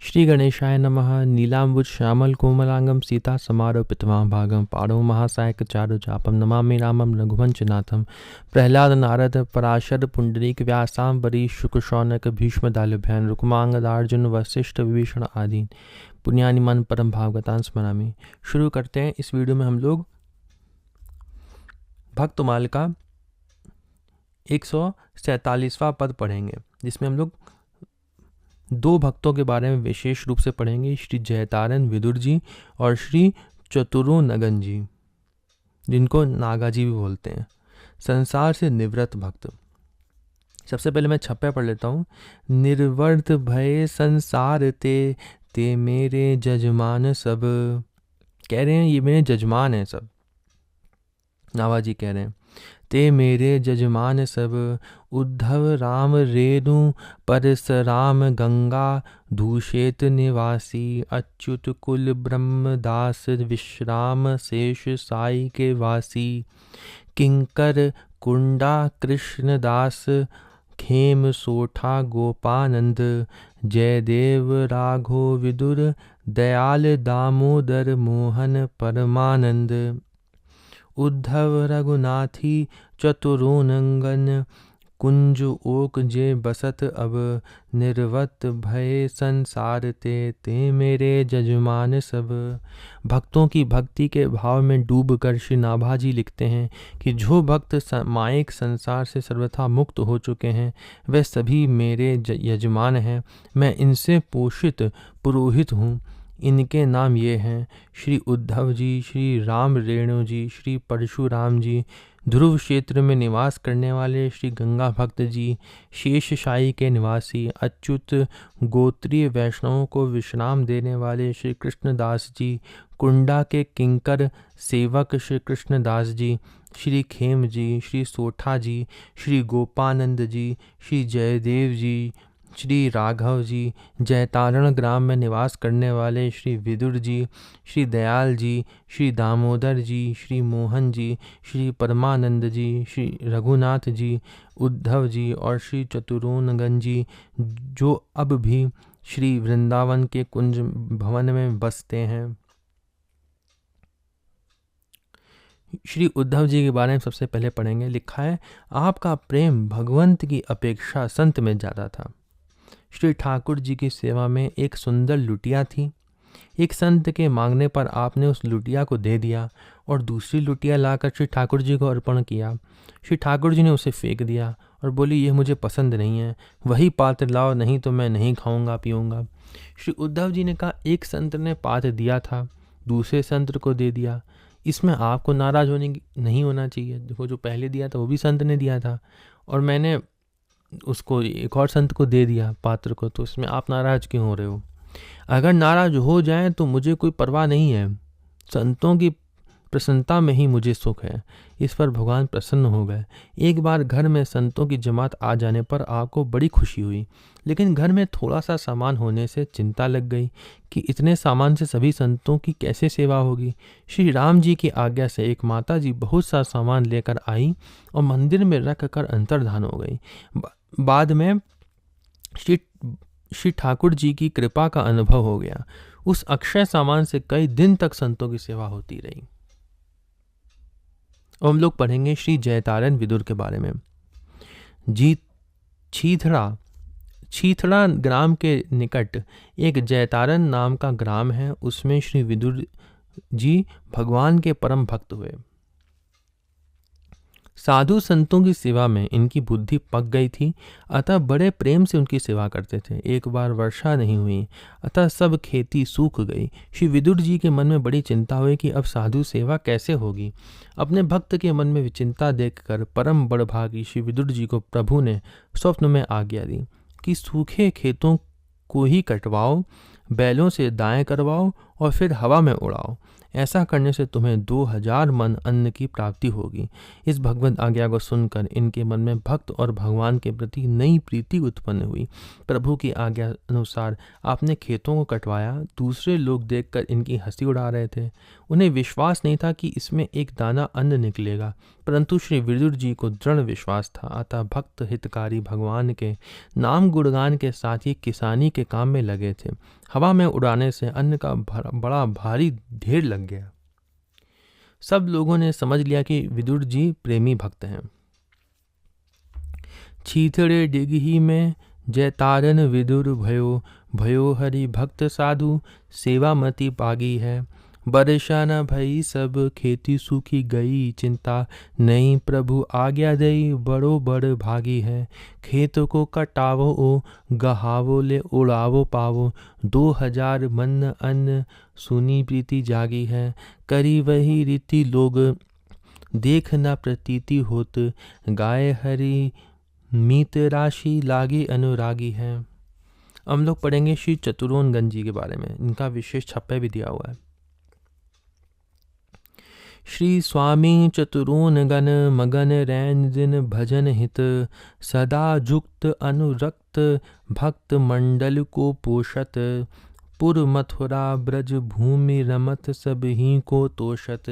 श्री गणेशाय नमः। नीलाम्बुज श्यामल कोमलांगम सीता समारोपितवां भागम पाणो महासायक चारु चापम नमामि रामम रघुवंश नाथम। प्रहलाद नारद पराशर पुंडरीक व्यासाम्बरी शुक शौनक भीष्म दालभ्यान रुक्मांगद अर्जुन वशिष्ठ विभीषण आदि पुण्यानि मन परम भागवतान स्मरामि। शुरू करते हैं। इस वीडियो में हम लोग भक्तमाल का 147वां पद पढ़ेंगे, जिसमें हम लोग दो भक्तों के बारे में विशेष रूप से पढ़ेंगे, श्री जयतारण विदुर जी और श्री चतुरोनगन जी, जिनको नागा जी भी बोलते हैं। संसार से निवृत्त भक्त। सबसे पहले मैं छप्पे पढ़ लेता हूँ। निर्वर्त भय संसार ते ते मेरे जजमान सब। कह रहे हैं ये मेरे जजमान हैं सब। नावा जी कह रहे हैं ते मेरे जजमान सब। उद्धव राम रेणु परशुराम गंगा धूषेत निवासी। अच्युत कुल ब्रह्मदास विश्राम शेष साई के वासी। किंकर कुंडा कृष्णदास खेम सोठा गोपानंद। जयदेव राघो विदुर दयाल दामोदर मोहन परमानंद। उद्धव रघुनाथी चतुरोनंगन कुंज ओक जे बसत अब। निर्वत भय संसार ते ते मेरे जजमान सब। भक्तों की भक्ति के भाव में डूबकर श्री नाभाजी लिखते हैं कि जो भक्त मायिक संसार से सर्वथा मुक्त हो चुके हैं वे सभी मेरे यजमान हैं। मैं इनसे पोषित पुरोहित हूँ। इनके नाम ये हैं श्री उद्धव जी, श्री राम रेणु जी, श्री परशुराम जी। ध्रुव क्षेत्र में निवास करने वाले श्री गंगा भक्त जी। शेषशाही के निवासी अच्युत गोत्रीय वैष्णवों को विश्राम देने वाले श्री कृष्णदास जी। कुंडा के किंकर सेवक श्री कृष्णदास जी। श्री खेम जी, श्री सोठा जी, श्री गोपानंद जी, श्री जयदेव जी, श्री राघव जी। जयतारण ग्राम में निवास करने वाले श्री विदुर जी, श्री दयाल जी, श्री दामोदर जी, श्री मोहन जी, श्री परमानंद जी, श्री रघुनाथ जी, उद्धव जी और श्री चतुरोनगन जी, जो अब भी श्री वृंदावन के कुंज भवन में बसते हैं। श्री उद्धव जी के बारे में सबसे पहले पढ़ेंगे। लिखा है, आपका प्रेम भगवंत की अपेक्षा संत में ज़्यादा था। श्री ठाकुर जी की सेवा में एक सुंदर लुटिया थी। एक संत के मांगने पर आपने उस लुटिया को दे दिया और दूसरी लुटिया लाकर श्री ठाकुर जी को अर्पण किया। श्री ठाकुर जी ने उसे फेंक दिया और बोली, यह मुझे पसंद नहीं है, वही पात्र लाओ, नहीं तो मैं नहीं खाऊंगा पीऊँगा। श्री उद्धव जी ने कहा, एक संत ने पात्र दिया था, दूसरे संत को दे दिया, इसमें आपको नाराज नहीं होना चाहिए। देखो, जो पहले दिया था वो भी संत ने दिया था और मैंने उसको एक और संत को दे दिया पात्र को, तो उसमें आप नाराज क्यों हो रहे हो? अगर नाराज हो जाएं तो मुझे कोई परवाह नहीं है। संतों की प्रसन्नता में ही मुझे सुख है। इस पर भगवान प्रसन्न हो गए। एक बार घर में संतों की जमात आ जाने पर आपको बड़ी खुशी हुई, लेकिन घर में थोड़ा सा सामान होने से चिंता लग गई कि इतने सामान से सभी संतों की कैसे सेवा होगी। श्री राम जी की आज्ञा से एक माता जी बहुत सा सामान लेकर आई और मंदिर में रख कर अंतर्धान हो गई। बाद में श्री ठाकुर जी की कृपा का अनुभव हो गया। उस अक्षय सामान से कई दिन तक संतों की सेवा होती रही। और हम लोग पढ़ेंगे श्री जयतारण विदुर के बारे में। छीथड़ा ग्राम के निकट एक जयतारण नाम का ग्राम है। उसमें श्री विदुर जी भगवान के परम भक्त हुए। साधु संतों की सेवा में इनकी बुद्धि पक गई थी, अतः बड़े प्रेम से उनकी सेवा करते थे। एक बार वर्षा नहीं हुई, अतः सब खेती सूख गई। श्री विदुर जी के मन में बड़ी चिंता हुई कि अब साधु सेवा कैसे होगी। अपने भक्त के मन में विचिंता देखकर परम बड़भागी श्री विदुर जी को प्रभु ने स्वप्न में आज्ञा दी कि सूखे खेतों को ही कटवाओ, बैलों से दाएं करवाओ और फिर हवा में उड़ाओ। ऐसा करने से तुम्हें 2000 मन अन्न की प्राप्ति होगी। इस भगवत आज्ञा को सुनकर इनके मन में भक्त और भगवान के प्रति नई प्रीति उत्पन्न हुई। प्रभु की आज्ञा अनुसार आपने खेतों को कटवाया। दूसरे लोग देखकर इनकी हंसी उड़ा रहे थे। उन्हें विश्वास नहीं था कि इसमें एक दाना अन्न निकलेगा, परंतु श्री विदुर जी को दृढ़ विश्वास था। अतः भक्त हितकारी भगवान के नाम गुणगान के साथ ही किसानी के काम में लगे थे। हवा में उड़ाने से अन्न का बड़ा भारी ढेर लग गया। सब लोगों ने समझ लिया कि विदुर जी प्रेमी भक्त हैं। छीथड़े डिगही में जयतारन विदुर भयो, भयो हरि भक्त साधु सेवामति पागी है। बरसा न भई सब खेती सूखी गई, चिंता नहीं प्रभु आज्ञा दई बड़ो बड़ भागी है। खेत को कटावो ओ गहावो ले उड़ावो पावो, 2000 मन अन्न सुनी प्रीति जागी है। करी वही रीति लोग देख न प्रतीति होत, गाय हरि मीत राशि लागे अनुरागी है। हम लोग पढ़ेंगे श्री चतुरोनगंज जी के बारे में। इनका विशेष छप्पा भी दिया हुआ है। श्री स्वामी चतुरोनगन मगन रैन दिन भजन हित, सदा जुक्त अनुरक्त भक्त मंडल को पोषत। पुर मथुरा ब्रज भूमि रमत सब ही को तोषत।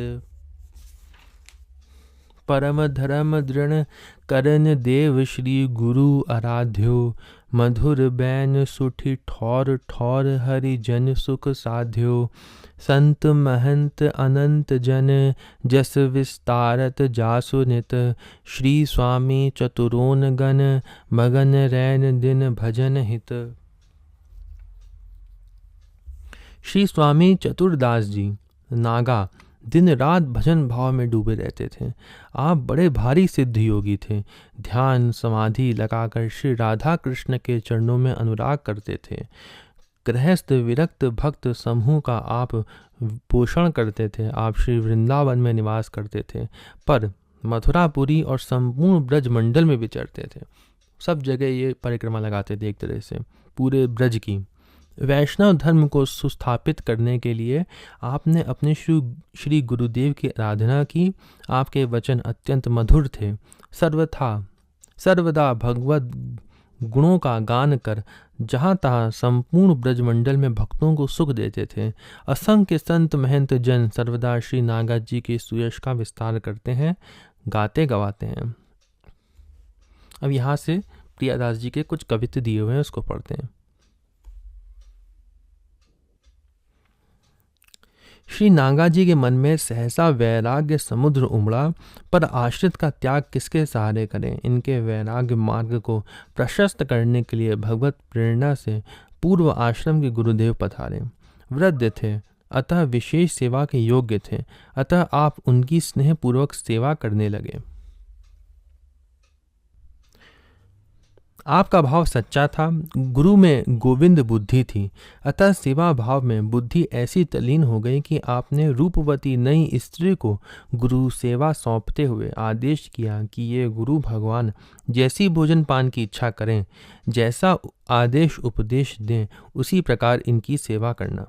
परम धर्म दृढ़ करन देव श्री गुरु आराध्यो, मधुर बैन सुठी ठौर ठौर हरि जन सुख साध्यो। संत महंत अनंत जन जस विस्तारत जासु नित, श्री स्वामी चतुरोनगन मगन रैन दिन भजन हित। श्री स्वामी चतुरदास जी नागा दिन रात भजन भाव में डूबे रहते थे। आप बड़े भारी सिद्ध योगी थे। ध्यान समाधि लगाकर श्री राधा कृष्ण के चरणों में अनुराग करते थे। गृहस्थ विरक्त भक्त समूह का आप पोषण करते थे। आप श्री वृंदावन में निवास करते थे, पर मथुरापुरी और संपूर्ण ब्रज मंडल में विचरते थे। सब जगह ये परिक्रमा लगाते थे एक तरह से पूरे ब्रज की। वैष्णव धर्म को सुस्थापित करने के लिए आपने अपने श्री गुरुदेव की आराधना की। आपके वचन अत्यंत मधुर थे। सर्वदा भगवत गुणों का गान कर जहाँ तहाँ संपूर्ण ब्रजमंडल में भक्तों को सुख देते थे। असंख्य संत महंत जन सर्वदा श्री नागा जी के सुयश का विस्तार करते हैं, गाते गवाते हैं। अब यहाँ से प्रियादास जी के कुछ कवित्व दिए हुए हैं, उसको पढ़ते हैं। श्री नागा जी के मन में सहसा वैराग्य समुद्र उमड़ा, पर आश्रित का त्याग किसके सहारे करें। इनके वैराग्य मार्ग को प्रशस्त करने के लिए भगवत प्रेरणा से पूर्व आश्रम के गुरुदेव पधारे। वृद्ध थे, अतः विशेष सेवा के योग्य थे। अतः आप उनकी स्नेहपूर्वक सेवा करने लगे। आपका भाव सच्चा था। गुरु में गोविंद बुद्धि थी, अतः सेवा भाव में बुद्धि ऐसी तल्लीन हो गई कि आपने रूपवती नई स्त्री को गुरु सेवा सौंपते हुए आदेश किया कि ये गुरु भगवान जैसी भोजन पान की इच्छा करें, जैसा आदेश उपदेश दें, उसी प्रकार इनकी सेवा करना।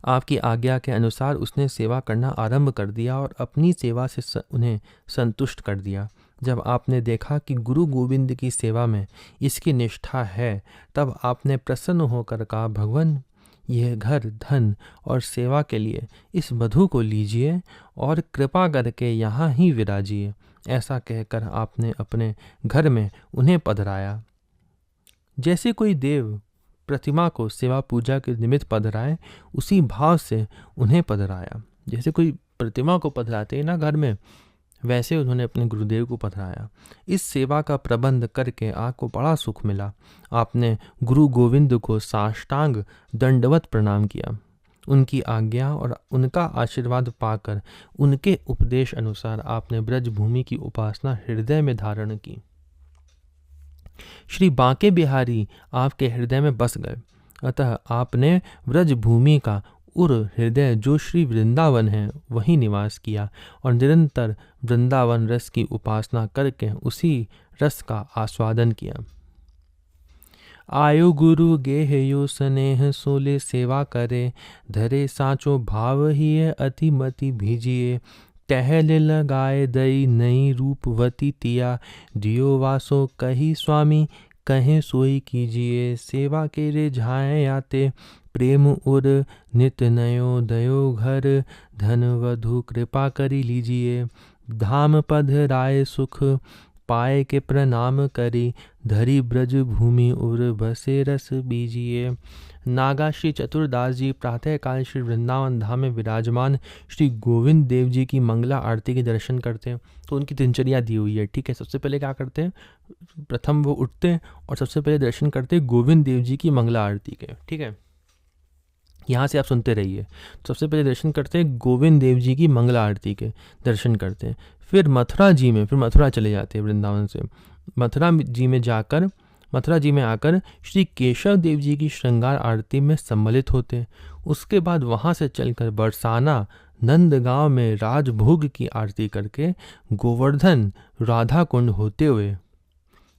आपकी आज्ञा के अनुसार उसने सेवा करना आरंभ कर दिया और अपनी सेवा से उन्हें संतुष्ट कर दिया। जब आपने देखा कि गुरु गोविंद की सेवा में इसकी निष्ठा है, तब आपने प्रसन्न होकर कहा, भगवान यह घर धन और सेवा के लिए इस वधू को लीजिए और कृपा करके यहाँ ही विराजिए। ऐसा कहकर आपने अपने घर में उन्हें पधराया। जैसे कोई देव प्रतिमा को सेवा पूजा के निमित्त पधराए, उसी भाव से उन्हें पधराया। जैसे कोई प्रतिमा को पधराते हैं ना घर में, वैसे उन्होंने अपने गुरुदेव को पधराया। इस सेवा का प्रबंध करके आपको बड़ा सुख मिला। आपने गुरु गोविंद को साष्टांग दंडवत प्रणाम किया। उनकी आज्ञा और उनका आशीर्वाद पाकर उनके उपदेश अनुसार आपने ब्रज भूमि की उपासना हृदय में धारण की। श्री बांके बिहारी आपके हृदय में बस गए, अतः आपने ब्रज भूमि का उर हृदय जो श्री वृंदावन है वहीं निवास किया और निरंतर वृंदावन रस की उपासना करके उसी रस का आस्वादन किया। आयु गुरु गेहयो स्नेह सोले सेवा करे, धरे साचो भाव ही अति मति भीजिए। टहल लगाए दई नई रूपवती तिया, दियो वासो कही स्वामी कहें सोई कीजिए, सेवा के रिझाएं आते, प्रेम उर नित नयो दयो घर, धन वधु कृपा करी लीजिए, धाम पद राय सुख पाए के प्रणाम करी, धरी ब्रज भूमि उर बसे रस बीजिए। नागा श्री चतुरदास जी प्रातःकाल श्री वृंदावन धाम में विराजमान श्री गोविंद देव जी की मंगला आरती के दर्शन करते हैं। तो उनकी दिनचर्या दी हुई है, ठीक है। सबसे पहले क्या करते हैं, प्रथम वो उठते हैं और सबसे पहले दर्शन करते हैं गोविंद देव जी की मंगला आरती के, ठीक है। यहाँ से आप सुनते रहिए। सबसे पहले दर्शन करते हैं गोविंद देव जी की मंगला आरती के दर्शन करते हैं, फिर मथुरा चले जाते हैं वृंदावन से। मथुरा जी में आकर श्री केशव देव जी की श्रृंगार आरती में सम्मिलित होते हैं। उसके बाद वहाँ से चलकर बरसाना नंदगांव में राजभोग की आरती करके गोवर्धन राधा कुंड होते हुए,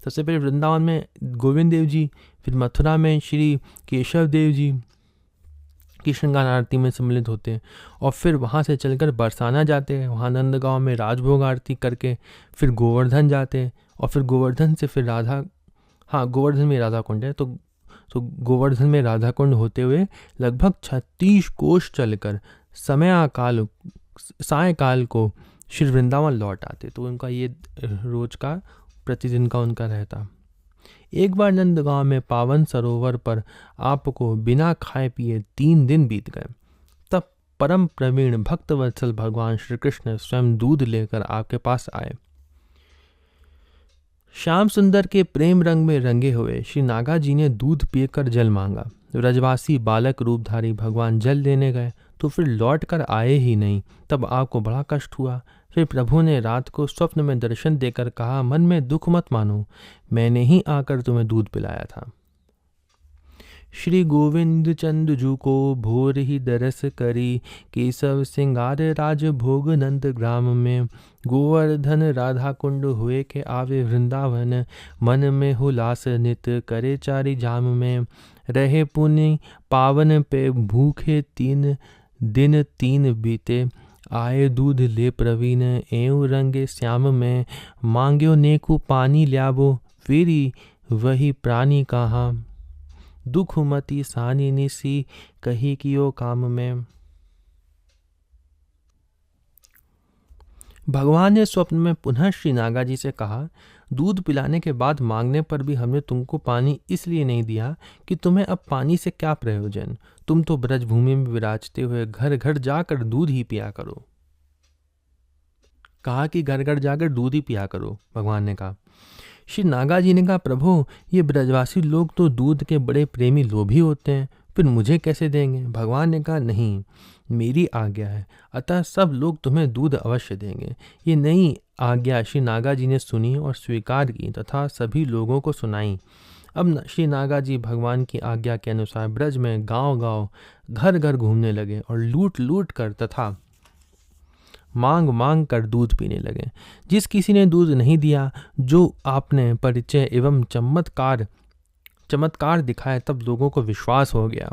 सबसे पहले वृंदावन में गोविंद देव जी, फिर मथुरा में श्री केशव देव जी की श्रृंगार आरती में सम्मिलित होते हैं और फिर वहाँ से चलकर बरसाना जाते हैं, वहाँ नंदगांव में राजभोग आरती करके फिर गोवर्धन जाते हैं और फिर गोवर्धन से फिर गोवर्धन में राधा कुंड है, तो गोवर्धन में राधा कुंड होते हुए लगभग 36 कोष चलकर सायकाल को श्री वृंदावन लौट आते। तो उनका ये रोज का प्रतिदिन का उनका रहता। एक बार नंदगांव में पावन सरोवर पर आपको बिना खाए पिए 3 दिन बीत गए। तब परम प्रवीण भक्तवत्सल भगवान श्री कृष्ण स्वयं दूध लेकर आपके पास आए। श्याम सुंदर के प्रेम रंग में रंगे हुए श्री नागा जी ने दूध पीकर जल मांगा। ब्रजवासी बालक रूपधारी भगवान जल लेने गए तो फिर लौट कर आए ही नहीं। तब आपको बड़ा कष्ट हुआ। फिर प्रभु ने रात को स्वप्न में दर्शन देकर कहा, मन में दुख मत मानो, मैंने ही आकर तुम्हें दूध पिलाया था। श्री गोविंद चंद जू को भोर ही दरस करी, केशव सिंगार राज भोग नंद ग्राम में। गोवर्धन राधा कुंड हुए के आवे वृंदावन, मन में हुलास नित करे चारि जाम में। रहे पुनि पावन पे भूखे 3 दिन 3 बीते, आए दूध ले प्रवीण एवं रंगे श्याम में। मांग्यो नेकु पानी ल्याबो, फिरी वही प्राणी कहा, दुख मति सानी निसी कही कियो काम में। भगवान ने स्वप्न में पुनः श्री नागा जी से कहा, दूध पिलाने के बाद मांगने पर भी हमने तुमको पानी इसलिए नहीं दिया कि तुम्हें अब पानी से क्या प्रयोजन, तुम तो ब्रजभूमि में विराजते हुए घर घर जाकर दूध ही पिया करो। कहा कि घर घर जाकर दूध ही पिया करो, भगवान ने कहा। श्री नागा जी ने कहा, प्रभु ये ब्रजवासी लोग तो दूध के बड़े प्रेमी लोभी होते हैं, फिर मुझे कैसे देंगे। भगवान ने कहा, नहीं, मेरी आज्ञा है, अतः सब लोग तुम्हें दूध अवश्य देंगे। ये नई आज्ञा श्री नागा जी ने सुनी और स्वीकार की तथा सभी लोगों को सुनाई। अब श्री नागा जी भगवान की आज्ञा के अनुसार ब्रज में गांव-गांव घर घर घूमने लगे और लूट लूट कर तथा मांग मांग कर दूध पीने लगे। जिस किसी ने दूध नहीं दिया, जो आपने परिचय एवं चमत्कार दिखाए, तब लोगों को विश्वास हो गया।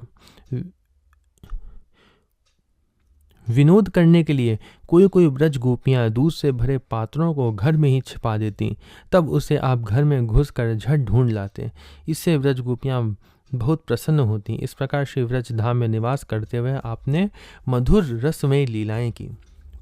विनोद करने के लिए कोई कोई ब्रज गोपियां दूध से भरे पात्रों को घर में ही छिपा देती, तब उसे आप घर में घुसकर झट ढूंढ लाते। इससे ब्रज गोपियां बहुत प्रसन्न होती। इस प्रकार श्री व्रज धाम में निवास करते हुए आपने मधुर रसमयी लीलाएं की।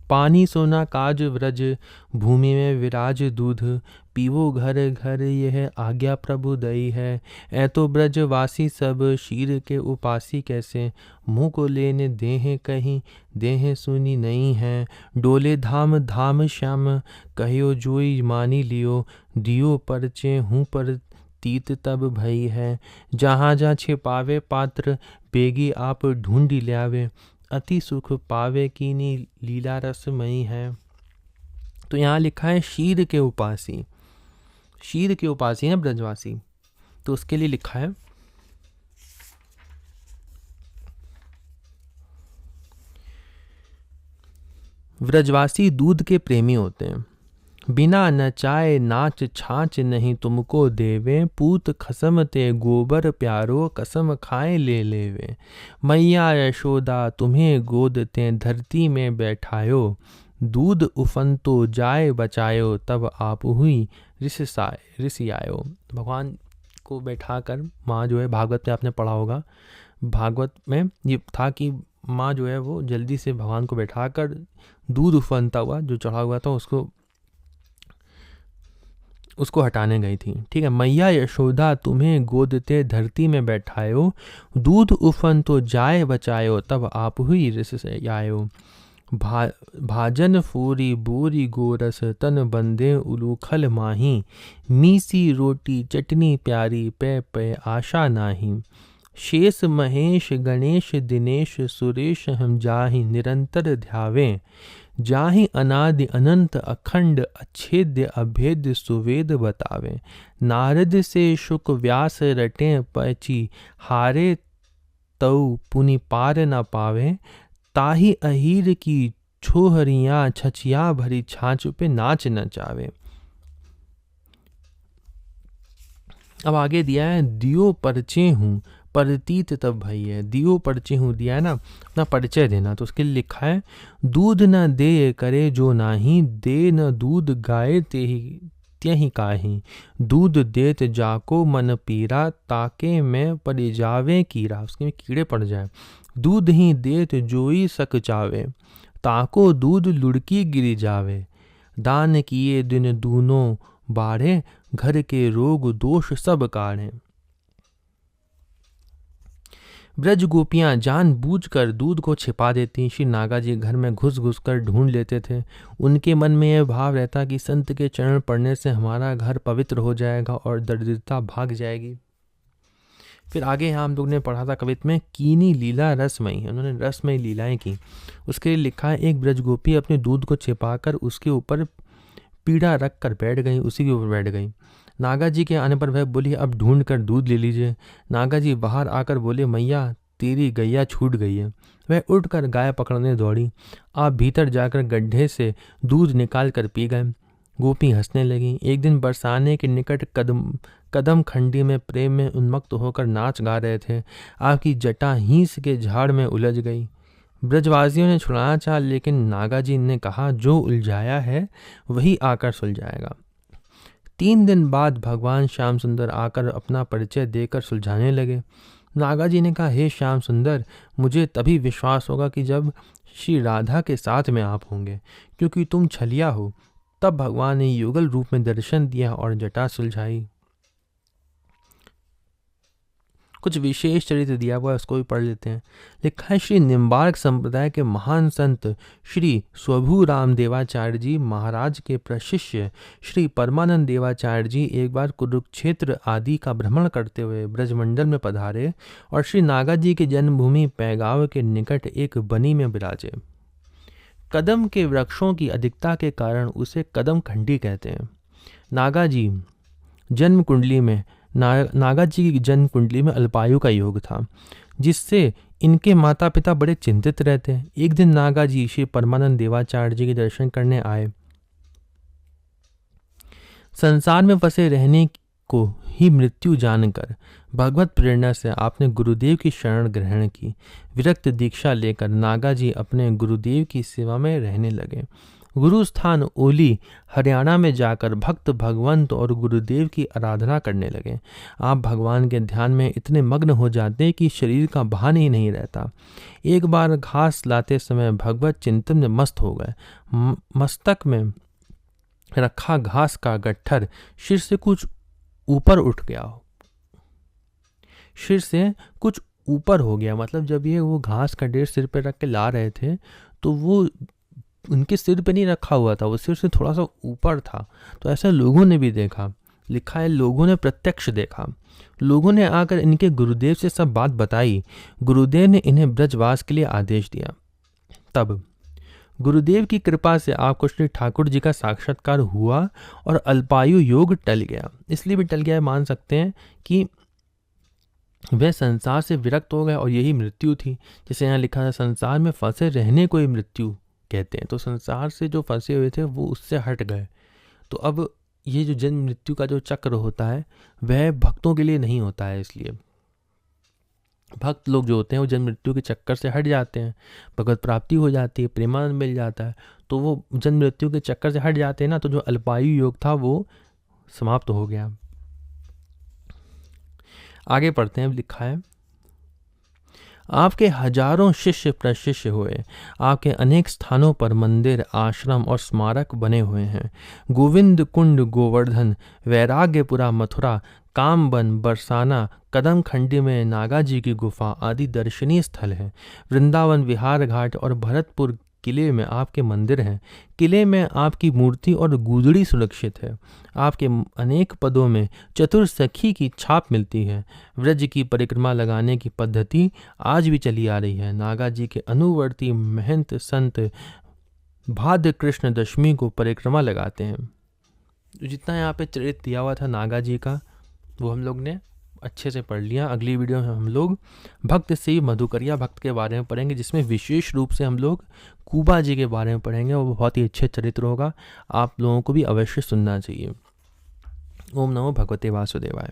पानी सोना काज व्रज भूमि में विराज दूध, पीवो घर घर यह आज्ञा प्रभु दई है। ऐतो ब्रजवासी सब शीर के उपासी कैसे, मुँह को लेने देह कहीं देह सुनी नहीं है। डोले धाम धाम श्याम कहियो जोई मानी लियो, दियो परचे हूँ पर तीत तब भई है। जहाँ जहाँ छिपावे पात्र बेगी आप ढूंढी ल्यावे, अति सुख पावे कीनी लीला रसमयी है। तो यहाँ लिखा है शीर के उपासी है ब्रजवासी, तो उसके लिए लिखा है व्रजवासी दूध के प्रेमी होते हैं। बिना नचाए नाच छाछ नहीं तुमको देवे, पूत खसम ते गोबर प्यारो कसम खाए ले लेवे। मैया यशोदा तुम्हें गोद ते धरती में बैठायो, दूध उफनतो जाए बचायो तब आप हुई रिसियायो। भगवान को बैठाकर, माँ जो है, भागवत में आपने पढ़ा होगा, भागवत में ये था कि माँ जो है वो जल्दी से भगवान को बैठाकर दूध उफनता हुआ जो चढ़ा हुआ था उसको हटाने गई थी। ठीक है, मैया यशोदा तुम्हें गोदते धरती में बैठायो, दूध उफन तो जाए बचायो, तब आप हुई रिस से आयो। भाजन फूरी बूरी गोरस तन बंदे उलूखल माही, मीसी रोटी चटनी प्यारी पे पे आशा नाही। शेष महेश गणेश दिनेश सुरेश हम जाहि निरंतर ध्यावें, जाहि अनादि अनंत अखंड अच्छेद्य अभेद्य सुवेद बतावे। नारद से शुक व्यास रटे पची, हारे तऊ पुनि पार न पावे। ताहि अहीर की छोहरियाँ छछिया भरी छाछ पे नाच न चावे। अब आगे दिया है दियो परचे हूँ परतीत तब भई है। दियो परचे हूँ दिया है ना, अपना परिचय देना, तो उसके लिए लिखा है दूध न दे करे जो नाही, दे न दूध गाय त्यहि काहि। दूध देत जाको मन पीरा, ताके में पड़ जावे कीड़ा, उसके में कीड़े पड़ जाए। दूध ही देत जोई सक चावे, ताको दूध लुढ़की गिरी जावे। दान किए दिन दूनों बाढ़े, घर के रोग दोष सब काढ़े। ब्रज गोपियां जानबूझकर दूध को छिपा देती। श्री नागा जी घर में घुस घुस कर ढूंढ लेते थे। उनके मन में यह भाव रहता कि संत के चरण पड़ने से हमारा घर पवित्र हो जाएगा और दरिद्रता भाग जाएगी। फिर आगे यहाँ हम लोग ने पढ़ा था कवित में कीनी लीला रसमयी, उन्होंने रसमयी लीलाएं की। उसके लिए लिखा है एक ब्रज गोपी अपने दूध को छिपाकर उसके ऊपर पीढ़ा रख कर बैठ गई, उसी के ऊपर बैठ गई। नागा जी के आने पर वह बोली अब ढूंढ कर दूध ले लीजिए। नागा जी बाहर आकर बोले मैया तेरी गैया छूट गई है। वह उठकर गाय पकड़ने दौड़ी। आप भीतर जाकर गड्ढे से दूध निकाल कर पी गए। गोपी हंसने लगी। एक दिन बरसाने के निकट कदम खंडी में प्रेम में उन्मत्त होकर नाच गा रहे थे। आपकी जटा हींस के झाड़ में उलझ गई। ब्रजवासियों ने छुड़ाना चाहा, लेकिन नागा जी ने कहा जो उलझाया है वही आकर सुलझाएगा। 3 दिन बाद भगवान श्याम सुंदर आकर अपना परिचय देकर सुलझाने लगे। नागा जी ने कहा हे श्याम सुंदर, मुझे तभी विश्वास होगा कि जब श्री राधा के साथ में आप होंगे, क्योंकि तुम छलिया हो। तब भगवान ने युगल रूप में दर्शन दिया और जटा सुलझाई। कुछ विशेष चरित्र दिया हुआ है, उसको भी पढ़ लेते हैं। लिखा है श्री निम्बार्क संप्रदाय के महान संत श्री स्वभु राम देवाचार्य जी महाराज के प्रशिष्य श्री परमानंद देवाचार्य जी एक बार कुरुक्षेत्र आदि का भ्रमण करते हुए ब्रजमंडल में पधारे और श्री नागा जी की जन्मभूमि पैगाव के निकट एक बनी में विराजे। कदम के वृक्षों की अधिकता के कारण उसे कदम खंडी कहते हैं। नागा जी जन्म कुंडली में नागा जी की जन्म कुंडली में अल्पायु का योग था, जिससे इनके माता पिता बड़े चिंतित रहते। एक दिन नागा जी श्री परमानंद देवाचार्य जी के दर्शन करने आए। संसार में फंसे रहने को ही मृत्यु जानकर भगवत प्रेरणा से आपने गुरुदेव की शरण ग्रहण की। विरक्त दीक्षा लेकर नागा जी अपने गुरुदेव की सेवा में रहने लगे। गुरु स्थान ओली हरियाणा में जाकर भक्त भगवंत और गुरुदेव की आराधना करने लगे। आप भगवान के ध्यान में इतने मग्न हो जाते कि शरीर का भान ही नहीं रहता। एक बार घास लाते समय भगवत चिंतन में मस्त हो गए। मस्तक में रखा घास का गट्ठर सिर से कुछ ऊपर उठ गया। सिर से कुछ ऊपर हो गया, मतलब जब ये वो घास का ढेर सिर पे रख के ला रहे थे तो वो उनके सिर पे नहीं रखा हुआ था, वो सिर से थोड़ा सा ऊपर था। तो ऐसा लोगों ने भी देखा। लिखा है लोगों ने प्रत्यक्ष देखा। लोगों ने आकर इनके गुरुदेव से सब बात बताई। गुरुदेव ने इन्हें ब्रजवास के लिए आदेश दिया। तब गुरुदेव की कृपा से आपको श्री ठाकुर जी का साक्षात्कार हुआ और अल्पायु योग टल गया। इसलिए भी टल गया मान सकते हैं कि वे संसार से विरक्त हो गए और यही मृत्यु थी। जैसे यहाँ लिखा था संसार में फंसे रहने को ही मृत्यु कहते हैं। तो संसार से जो फंसे हुए थे वो उससे हट गए। तो अब ये जो जन्म मृत्यु का जो चक्र होता है वह भक्तों के लिए नहीं होता है। इसलिए भक्त लोग जो होते हैं वो जन्म मृत्यु के चक्कर से हट जाते हैं, भगवत प्राप्ति हो जाती है, प्रेमानंद मिल जाता है। तो वो जन्म मृत्यु के चक्कर से हट जाते हैं ना, तो जो अल्पायु योग था वो समाप्त हो गया। आगे पढ़ते हैं। लिखा है, आपके हजारों शिष्य प्रशिष्य हुए, आपके अनेक स्थानों पर मंदिर, आश्रम और स्मारक बने हुए हैं। गोविंद कुंड, गोवर्धन, वैराग्यपुरा, मथुरा, कामबन, बरसाना, कदम खंडी में नागा जी की गुफा आदि दर्शनीय स्थल हैं। वृंदावन, विहार घाट और भरतपुर किले में आपके मंदिर हैं। किले में आपकी मूर्ति और गुदड़ी सुरक्षित है। आपके अनेक पदों में चतुर सखी की छाप मिलती है। व्रज की परिक्रमा लगाने की पद्धति आज भी चली आ रही है। नागा जी के अनुवर्ती महंत संत भाद्र कृष्ण दशमी को परिक्रमा लगाते हैं। जितना यहाँ पे चरित्र दिया हुआ था नागा जी का, वो हम लोग ने अच्छे से पढ़ लिया। अगली वीडियो में हम लोग भक्त से मधुकरिया भक्त के बारे में पढ़ेंगे, जिसमें विशेष रूप से हम लोग कुबा जी के बारे में पढ़ेंगे। वो बहुत ही अच्छे चरित्र होगा, आप लोगों को भी अवश्य सुनना चाहिए। ओम नमो भगवते वासुदेवाय।